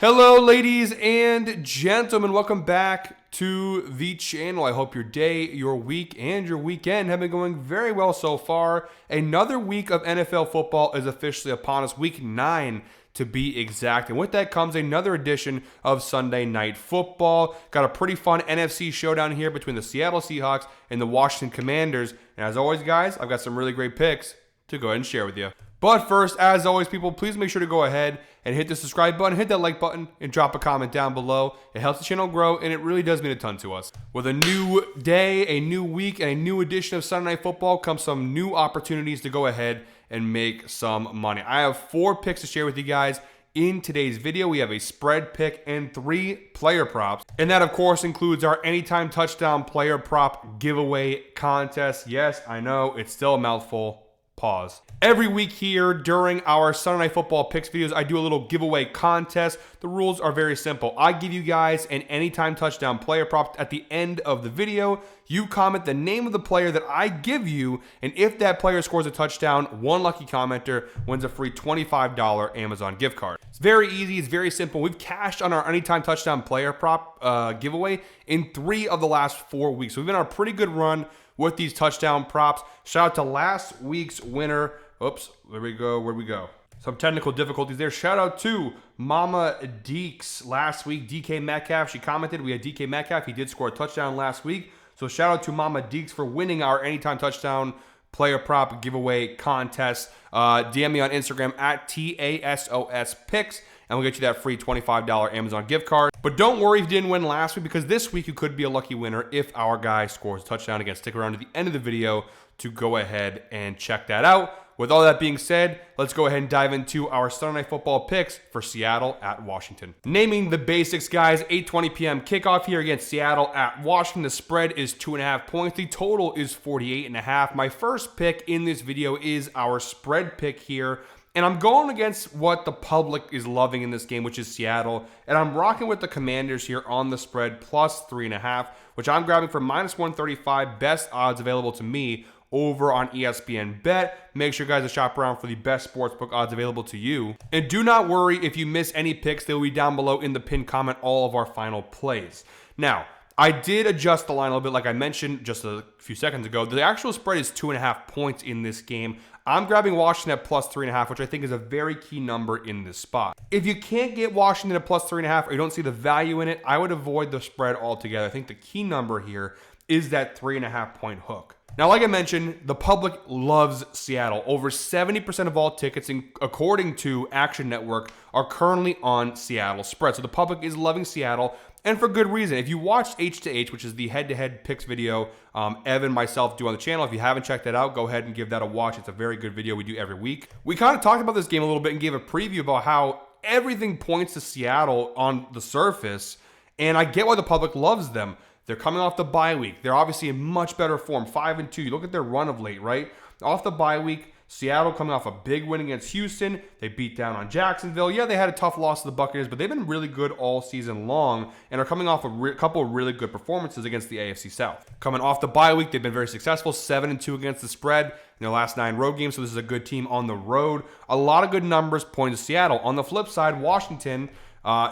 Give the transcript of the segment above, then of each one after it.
Hello, ladies and gentlemen. Welcome back to the channel. I hope your day, your week, and your weekend have been going very well so far. Another week of NFL football is officially upon us. Week 9 to be exact. And with that comes another edition of Sunday Night Football. Got a pretty fun NFC showdown here between the Seattle Seahawks and the Washington Commanders. And as always, guys, I've got some really great picks to go ahead and share with you. But first, as always, people, please make sure to go ahead and hit the subscribe button, hit that like button, and drop a comment down below. It helps the channel grow, and it really does mean a ton to us. With a new day, a new week, and a new edition of Sunday Night Football comes some new opportunities to go ahead and make some money. I have 4 picks to share with you guys. In today's video, we have a spread pick and 3 player props. And that, of course, includes our anytime touchdown player prop giveaway contest. Yes, I know, it's still a mouthful. Pause. Every week here during our Sunday Night Football picks videos, I do a little giveaway contest. The rules are very simple. I give you guys an anytime touchdown player prop at the end of the video. You comment the name of the player that I give you, and if that player scores a touchdown, one lucky commenter wins a free $25 Amazon gift card. It's very easy. It's very simple. We've cashed on our anytime touchdown player prop giveaway in 3 of the last 4 weeks. So we've been on a pretty good run with these touchdown props. Shout out to last week's winner. Oops, there we go. Where'd we go? Some technical difficulties there. Shout out to Mama Deeks last week. DK Metcalf, she commented. We had DK Metcalf. He did score a touchdown last week. So shout out to Mama Deeks for winning our anytime touchdown player prop giveaway contest. DM me on Instagram at TASOSPicks, and we'll get you that free $25 Amazon gift card. But don't worry if you didn't win last week, because this week you could be a lucky winner if our guy scores a touchdown. Again, stick around to the end of the video to go ahead and check that out. With all that being said, let's go ahead and dive into our Sunday Night Football picks for Seattle at Washington. Naming the basics, guys, 8:20 p.m. kickoff here against Seattle at Washington. The spread is 2.5 points. The total is 48.5. My first pick in this video is our spread pick here. And I'm going against what the public is loving in this game, which is Seattle. And I'm rocking with the Commanders here on the spread, plus 3.5, which I'm grabbing for minus 135, best odds available to me over on ESPN Bet. Make sure, guys, to shop around for the best sportsbook odds available to you. And do not worry if you miss any picks. They will be down below in the pinned comment, all of our final plays. Now, I did adjust the line a little bit, like I mentioned just a few seconds ago. The actual spread is 2.5 points in this game. I'm grabbing Washington at plus 3.5, which I think is a very key number in this spot. If you can't get Washington at plus 3.5 or you don't see the value in it, I would avoid the spread altogether. I think the key number here is that 3.5 point hook. Now, like I mentioned, the public loves Seattle. Over 70% of all tickets, according to Action Network, are currently on Seattle spread. So the public is loving Seattle, and for good reason. If you watched H2H, which is the head-to-head picks video Evan and myself do on the channel, if you haven't checked that out, go ahead and give that a watch. It's a very good video we do every week. We kind of talked about this game a little bit and gave a preview about how everything points to Seattle on the surface, and I get why the public loves them. They're coming off the bye week. They're obviously in much better form, 5-2. You look at their run of late, right? Off the bye week, Seattle coming off a big win against Houston. They beat down on Jacksonville. Yeah, they had a tough loss to the Buccaneers, but they've been really good all season long and are coming off a couple of really good performances against the AFC South. Coming off the bye week, they've been very successful, 7-2 against the spread in their last 9 road games, so this is a good team on the road. A lot of good numbers point to Seattle. On the flip side, Washington,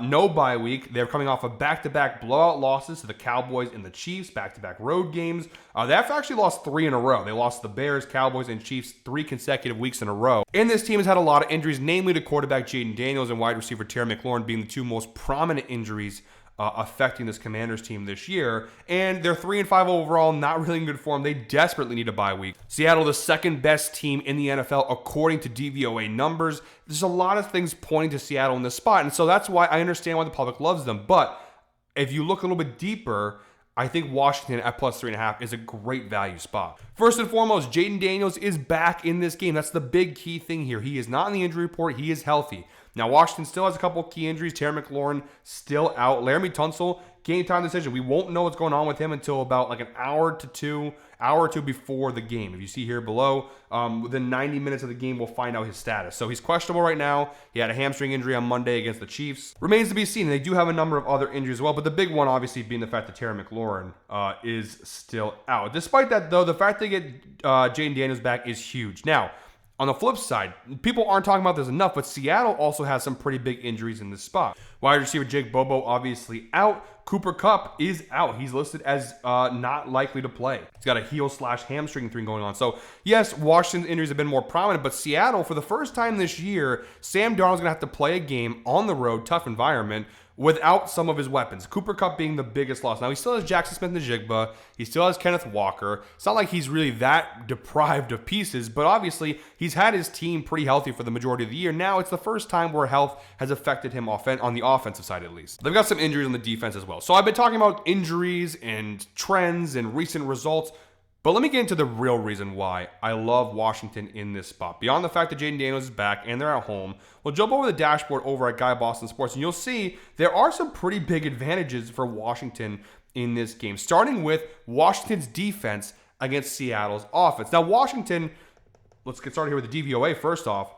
no bye week. They're coming off of back-to-back blowout losses to the Cowboys and the Chiefs, back-to-back road games. They've actually lost 3 in a row. They lost the Bears, Cowboys, and Chiefs 3 consecutive weeks in a row. And this team has had a lot of injuries, namely to quarterback Jaden Daniels and wide receiver Terry McLaurin being the 2 most prominent injuries affecting this Commanders team this year. And they're 3-5 overall, not really in good form. They desperately need a bye week. Seattle, the second best team in the NFL according to DVOA numbers. There's a lot of things pointing to Seattle in this spot, and so that's why I understand why the public loves them. But if you look a little bit deeper, I think Washington at plus 3.5 is a great value spot. First and foremost, Jaden Daniels is back in this game. That's the big key thing here. He is not in the injury report. He is healthy. Now, Washington still has a couple of key injuries. Terry McLaurin still out. Laramie Tunsil, game time decision. We won't know what's going on with him until about like an hour or two before the game. If you see here below, within 90 minutes of the game, we'll find out his status. So he's questionable right now. He had a hamstring injury on Monday against the Chiefs. Remains to be seen. They do have a number of other injuries as well, but the big one obviously being the fact that Terry McLaurin is still out. Despite that, though, the fact they get Jaden Daniels back is huge. Now, On the flip side, people aren't talking about this enough, but Seattle also has some pretty big injuries in this spot. Wide receiver Jake Bobo obviously out. Cooper Kupp is out. He's listed as not likely to play. He's got a heel/hamstring thing going on. So, yes, Washington's injuries have been more prominent, but Seattle, for the first time this year, Sam Darnold's going to have to play a game on the road, tough environment, without some of his weapons. Cooper Kupp being the biggest loss. Now, he still has Jackson Smith-Njigba. He still has Kenneth Walker. It's not like he's really that deprived of pieces, but obviously, he's had his team pretty healthy for the majority of the year. Now, it's the first time where health has affected him on the offensive side, at least. They've got some injuries on the defense as well. So, I've been talking about injuries and trends and recent results, but let me get into the real reason why I love Washington in this spot. Beyond the fact that Jaden Daniels is back and they're at home, we'll jump over the dashboard over at Guy Boston Sports, and you'll see there are some pretty big advantages for Washington in this game, starting with Washington's defense against Seattle's offense. Now, Washington, let's get started here with the DVOA first off.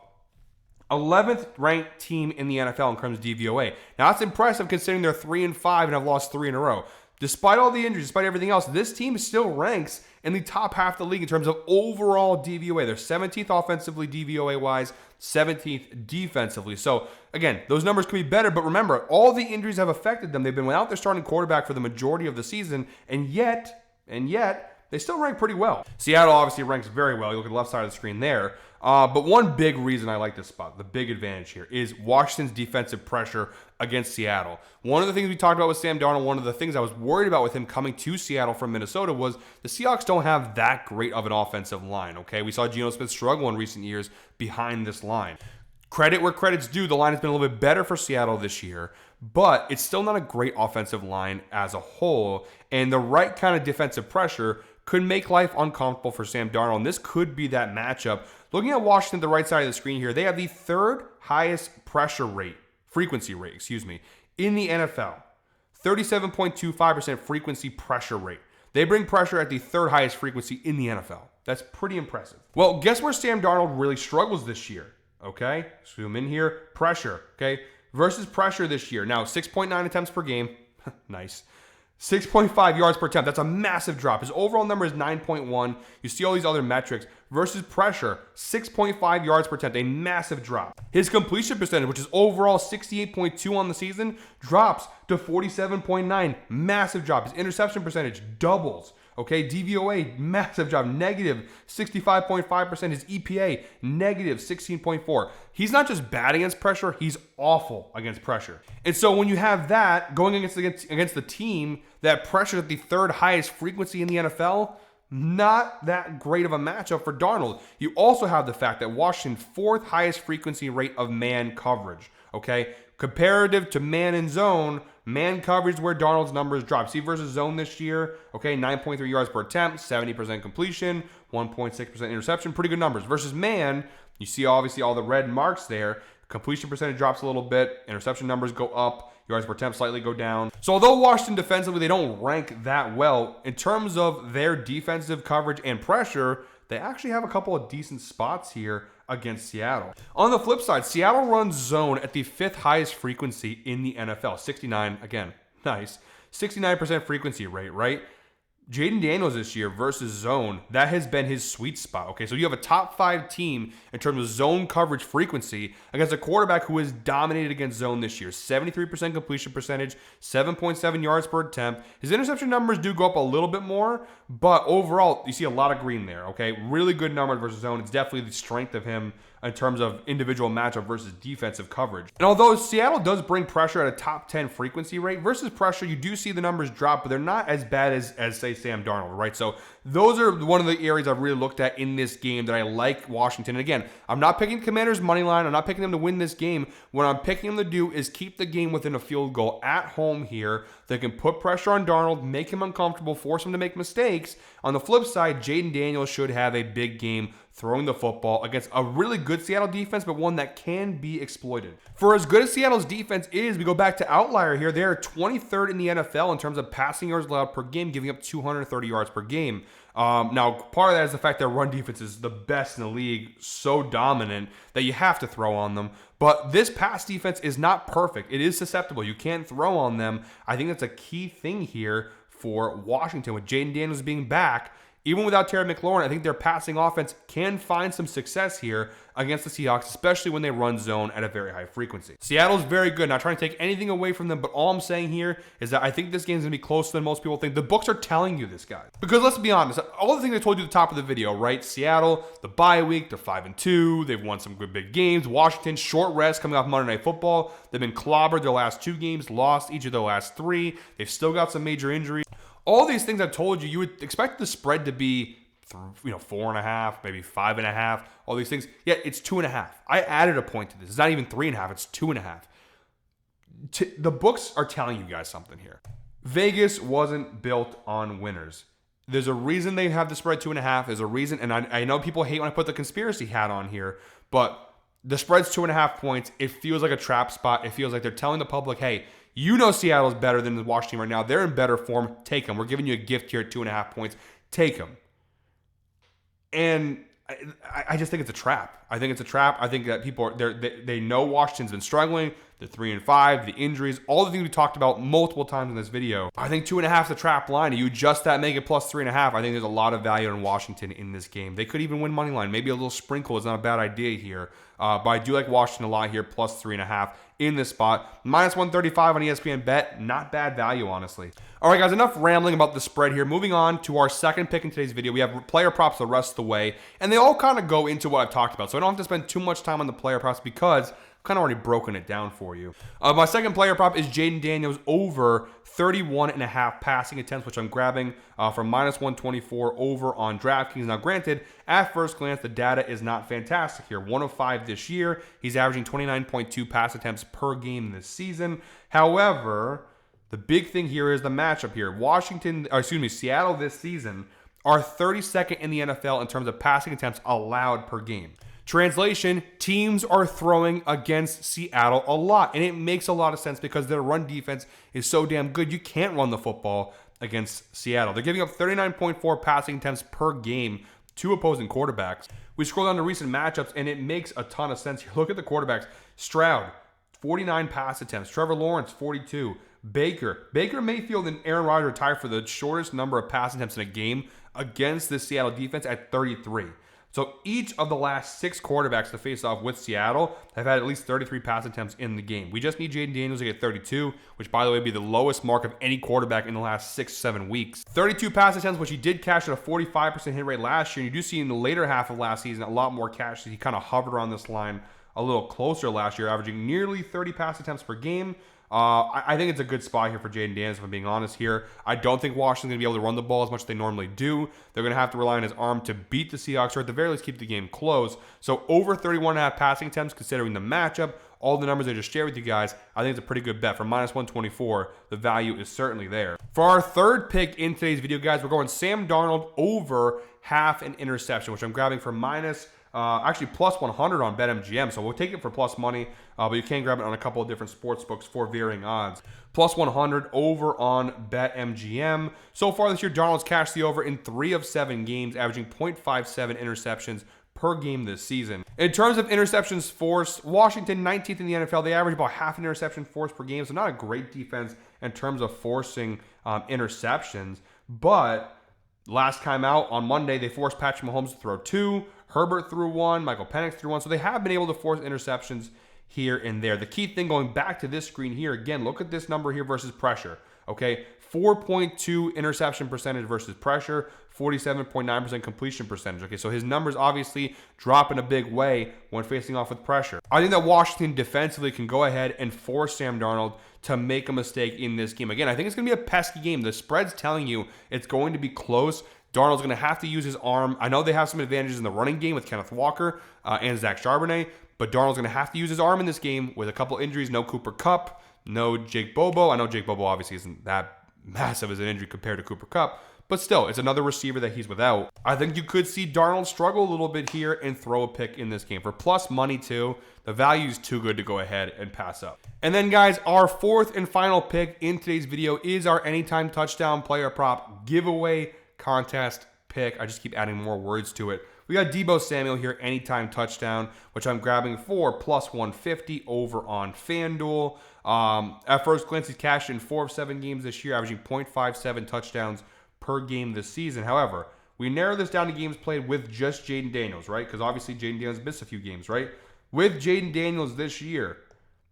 11th ranked team in the NFL in terms of DVOA. Now, that's impressive considering they're 3-5 and have lost 3 in a row. Despite all the injuries, despite everything else, this team still ranks in the top half of the league in terms of overall DVOA. They're 17th offensively DVOA-wise, 17th defensively. So, again, those numbers could be better, but remember, all the injuries have affected them. They've been without their starting quarterback for the majority of the season, and yet, they still rank pretty well. Seattle obviously ranks very well. You look at the left side of the screen there. But one big reason I like this spot, the big advantage here, is Washington's defensive pressure against Seattle. One of the things we talked about with Sam Darnold, one of the things I was worried about with him coming to Seattle from Minnesota was the Seahawks don't have that great of an offensive line, okay? We saw Geno Smith struggle in recent years behind this line. Credit where credit's due, the line has been a little bit better for Seattle this year, but it's still not a great offensive line as a whole, and the right kind of defensive pressure could make life uncomfortable for Sam Darnold, and this could be that matchup. Looking at Washington, the right side of the screen here, they have the third highest frequency rate, in the NFL. 37.25% frequency pressure rate. They bring pressure at the third highest frequency in the NFL. That's pretty impressive. Well, guess where Sam Darnold really struggles this year, okay? Zoom in here, pressure, okay? Versus pressure this year. Now, 6.9 attempts per game. Nice. 6.5 yards per attempt. That's a massive drop. His overall number is 9.1. You see all these other metrics. Versus pressure, 6.5 yards per attempt. A massive drop. His completion percentage, which is overall 68.2 on the season, drops to 47.9. Massive drop. His interception percentage doubles. Okay, DVOA, massive drop, negative 65.5%. His EPA, negative 16.4. He's not just bad against pressure, he's awful against pressure. And so when you have that going against the team that pressures at the third highest frequency in the NFL, not that great of a matchup for Darnold. You also have the fact that Washington's fourth highest frequency rate of man coverage. Okay, comparative to man and zone, man coverage is where Darnold's numbers drop. See versus zone this year, okay, 9.3 yards per attempt, 70% completion, 1.6% interception, pretty good numbers. Versus man, you see obviously all the red marks there. Completion percentage drops a little bit, interception numbers go up, yards per attempt slightly go down. So although Washington defensively, they don't rank that well, in terms of their defensive coverage and pressure, they actually have a couple of decent spots here against Seattle. On the flip side, Seattle runs zone at the fifth highest frequency in the NFL. 69, again, nice. 69% frequency rate, right? Jaden Daniels this year versus zone, that has been his sweet spot. Okay, so you have a top 5 team in terms of zone coverage frequency against a quarterback who has dominated against zone this year. 73% completion percentage, 7.7 yards per attempt. His interception numbers do go up a little bit more, but overall, you see a lot of green there. Okay, really good numbers versus zone. It's definitely the strength of him in terms of individual matchup versus defensive coverage. And although Seattle does bring pressure at a top 10 frequency rate, versus pressure, you do see the numbers drop, but they're not as bad as say, Sam Darnold, right? So those are one of the areas I've really looked at in this game that I like Washington. And again, I'm not picking Commanders' money line. I'm not picking them to win this game. What I'm picking them to do is keep the game within a field goal at home here. They can put pressure on Darnold, make him uncomfortable, force him to make mistakes. On the flip side, Jaden Daniels should have a big game throwing the football against a really good Seattle defense, but one that can be exploited. For as good as Seattle's defense is, we go back to outlier here. They're 23rd in the NFL in terms of passing yards allowed per game, giving up 230 yards per game. Now, part of that is the fact that run defense is the best in the league, so dominant that you have to throw on them. But this pass defense is not perfect. It is susceptible. You can't throw on them. I think that's a key thing here for Washington with Jaden Daniels being back. Even without Terry McLaurin, I think their passing offense can find some success here against the Seahawks, especially when they run zone at a very high frequency. Seattle's very good. Not trying to take anything away from them, but all I'm saying here is that I think this game's going to be closer than most people think. The books are telling you this, guys. Because let's be honest, all the things I told you at the top of the video, right? Seattle, the bye week, they're 5-2. They've won some good big games. Washington, short rest coming off Monday Night Football. They've been clobbered their last 2 games, lost each of their last 3. They've still got some major injuries. All these things I told you, you would expect the spread to be 4.5, maybe 5.5, all these things. Yeah, it's 2.5. I added a point to this. It's not even 3.5, it's 2.5. The books are telling you guys something here. Vegas wasn't built on winners. There's a reason they have the spread 2.5. There's a reason, and I know people hate when I put the conspiracy hat on here, but the spread's 2.5 points. It feels like a trap spot. It feels like they're telling the public, hey, you know Seattle's better than the Washington right now. They're in better form. Take them. We're giving you a gift here at 2.5 points. Take them. And I just think it's a trap. I think it's a trap. I think that people they know Washington's been struggling. The 3-5, the injuries, all the things we talked about multiple times in this video. I think 2.5 is the trap line. You adjust that, make it plus 3.5. I think there's a lot of value in Washington in this game. They could even win money line. Maybe a little sprinkle is not a bad idea here. But I do like Washington a lot here, plus 3.5 in this spot. Minus 135 on ESPN Bet. Not bad value, honestly. All right, guys, enough rambling about the spread here. Moving on to our second pick in today's video. We have player props the rest of the way, and they all kind of go into what I've talked about. So I don't have to spend too much time on the player props because I've kind of already broken it down for you. My second player prop is Jaden Daniels over 31.5 passing attempts, which I'm grabbing from minus 124 over on DraftKings. Now, granted, at first glance, the data is not fantastic here. 1 of 5 this year. He's averaging 29.2 pass attempts per game this season. However, the big thing here is the matchup here. Seattle this season are 32nd in the NFL in terms of passing attempts allowed per game. Translation, teams are throwing against Seattle a lot, and it makes a lot of sense because their run defense is so damn good. You can't run the football against Seattle. They're giving up 39.4 passing attempts per game to opposing quarterbacks. We scroll down to recent matchups, and it makes a ton of sense here. Look at the quarterbacks. Stroud, 49 pass attempts. Trevor Lawrence, 42. Baker Mayfield and Aaron Rodgers are tied for the shortest number of pass attempts in a game against the Seattle defense at 33. So each of the last 6 quarterbacks to face off with Seattle have had at least 33 pass attempts in the game. We just need Jaden Daniels to get 32, which, by the way, would be the lowest mark of any quarterback in the last 6-7 weeks. 32 pass attempts, which he did cash at a 45% hit rate last year. And you do see in the later half of last season a lot more cash. He kind of hovered on this line a little closer last year, averaging nearly 30 pass attempts per game. I think it's a good spot here for Jaden Daniels, if I'm being honest here. I don't think Washington's going to be able to run the ball as much as they normally do. They're going to have to rely on his arm to beat the Seahawks, or at the very least keep the game close. So over 31.5 passing attempts, considering the matchup, all the numbers I just shared with you guys, I think it's a pretty good bet. For minus 124, the value is certainly there. For our third pick in today's video, guys, we're going Sam Darnold over half an interception, which I'm grabbing for plus 100 on BetMGM, so we'll take it for plus money, but you can grab it on a couple of different sports books for varying odds. Plus 100 over on BetMGM. So far this year, Darnold's cashed the over in 3 of 7 games, averaging 0.57 interceptions per game this season. In terms of interceptions forced, Washington 19th in the NFL. They average about half an interception forced per game, so not a great defense in terms of forcing interceptions, but last time out on Monday, they forced Patrick Mahomes to throw 2. Herbert threw 1. Michael Penix threw 1. So they have been able to force interceptions here and there. The key thing going back to this screen here, again, look at this number here versus pressure. Okay, 4.2 interception percentage versus pressure, 47.9% completion percentage. Okay, so his numbers obviously drop in a big way when facing off with pressure. I think that Washington defensively can go ahead and force Sam Darnold to make a mistake in this game. Again, I think it's going to be a pesky game. The spread's telling you it's going to be close. Darnold's going to have to use his arm. I know they have some advantages in the running game with Kenneth Walker and Zach Charbonnet, but Darnold's going to have to use his arm in this game with a couple injuries. No Cooper Kupp, no Jake Bobo. I know Jake Bobo obviously isn't that massive as an injury compared to Cooper Kupp, but still, it's another receiver that he's without. I think you could see Darnold struggle a little bit here and throw a pick in this game. For plus money too, the value is too good to go ahead and pass up. And then, guys, our fourth and final pick in today's video is our anytime touchdown player prop giveaway contest pick. I just keep adding more words to it. We got Deebo Samuel here, anytime touchdown, which I'm grabbing for plus 150 over on FanDuel. At first glance, he's cashed in 4 of 7 games this year, averaging 0.57 touchdowns per game this season. However, We narrow this down to games played with just Jaden Daniels, right? Because obviously Jaden Daniels missed a few games, right? With Jaden Daniels this year,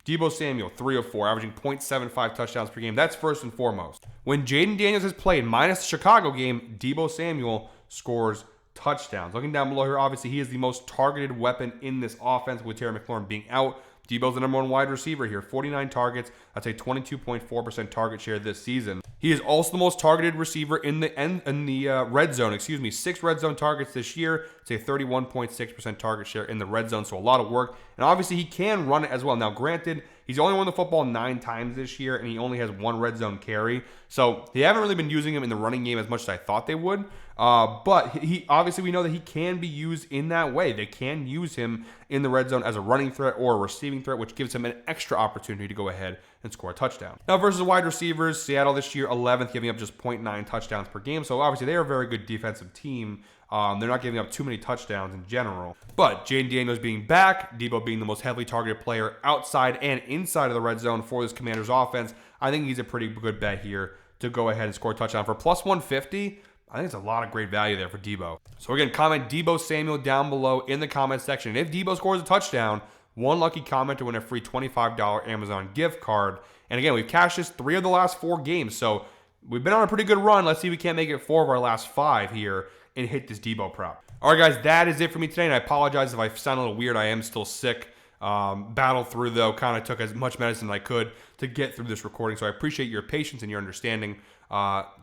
Deebo Samuel, 3 of 4, averaging 0.75 touchdowns per game. That's first and foremost. When Jaden Daniels has played, minus the Chicago game, Deebo Samuel scores touchdowns. Looking down below here, obviously he is the most targeted weapon in this offense with Terry McLaurin being out. Deebo's the number one wide receiver here, 49 targets. That's a 22.4% target share this season. He is also the most targeted receiver in the red zone. 6 red zone targets this year. It's a 31.6% target share in the red zone, so a lot of work. And obviously he can run it as well. Now, granted, he's only won the football 9 times this year, and he only has 1 red zone carry. So they haven't really been using him in the running game as much as I thought they would. But he obviously, we know that he can be used in that way. They can use him in the red zone as a running threat or a receiving threat, which gives him an extra opportunity to go ahead and score a touchdown. Now, versus wide receivers, Seattle this year 11th, giving up just 0.9 touchdowns per game. So obviously they are a very good defensive team. They're not giving up too many touchdowns in general. But Jaden Daniels being back, Deebo being the most heavily targeted player outside and inside of the red zone for this Commanders offense, I think he's a pretty good bet here to go ahead and score a touchdown. For plus 150, I think it's a lot of great value there for Deebo. So again, comment Deebo Samuel down below in the comment section. And if Deebo scores a touchdown, one lucky comment to win a free $25 Amazon gift card. And again, we've cashed this 3 of the last 4 games. So we've been on a pretty good run. Let's see if we can't make it 4 of our last 5 here and hit this Deebo prop. All right, guys, that is it for me today. And I apologize if I sound a little weird. I am still sick. Battled through, though. Kind of took as much medicine as I could to get through this recording. So I appreciate your patience and your understanding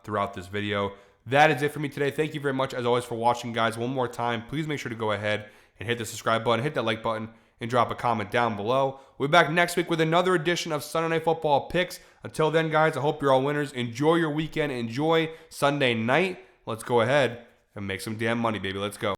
throughout this video. That is it for me today. Thank you very much, as always, for watching, guys. One more time, please make sure to go ahead and hit the subscribe button, hit that like button, and drop a comment down below. We'll be back next week with another edition of Sunday Night Football Picks. Until then, guys, I hope you're all winners. Enjoy your weekend. Enjoy Sunday night. Let's go ahead and make some damn money, baby. Let's go.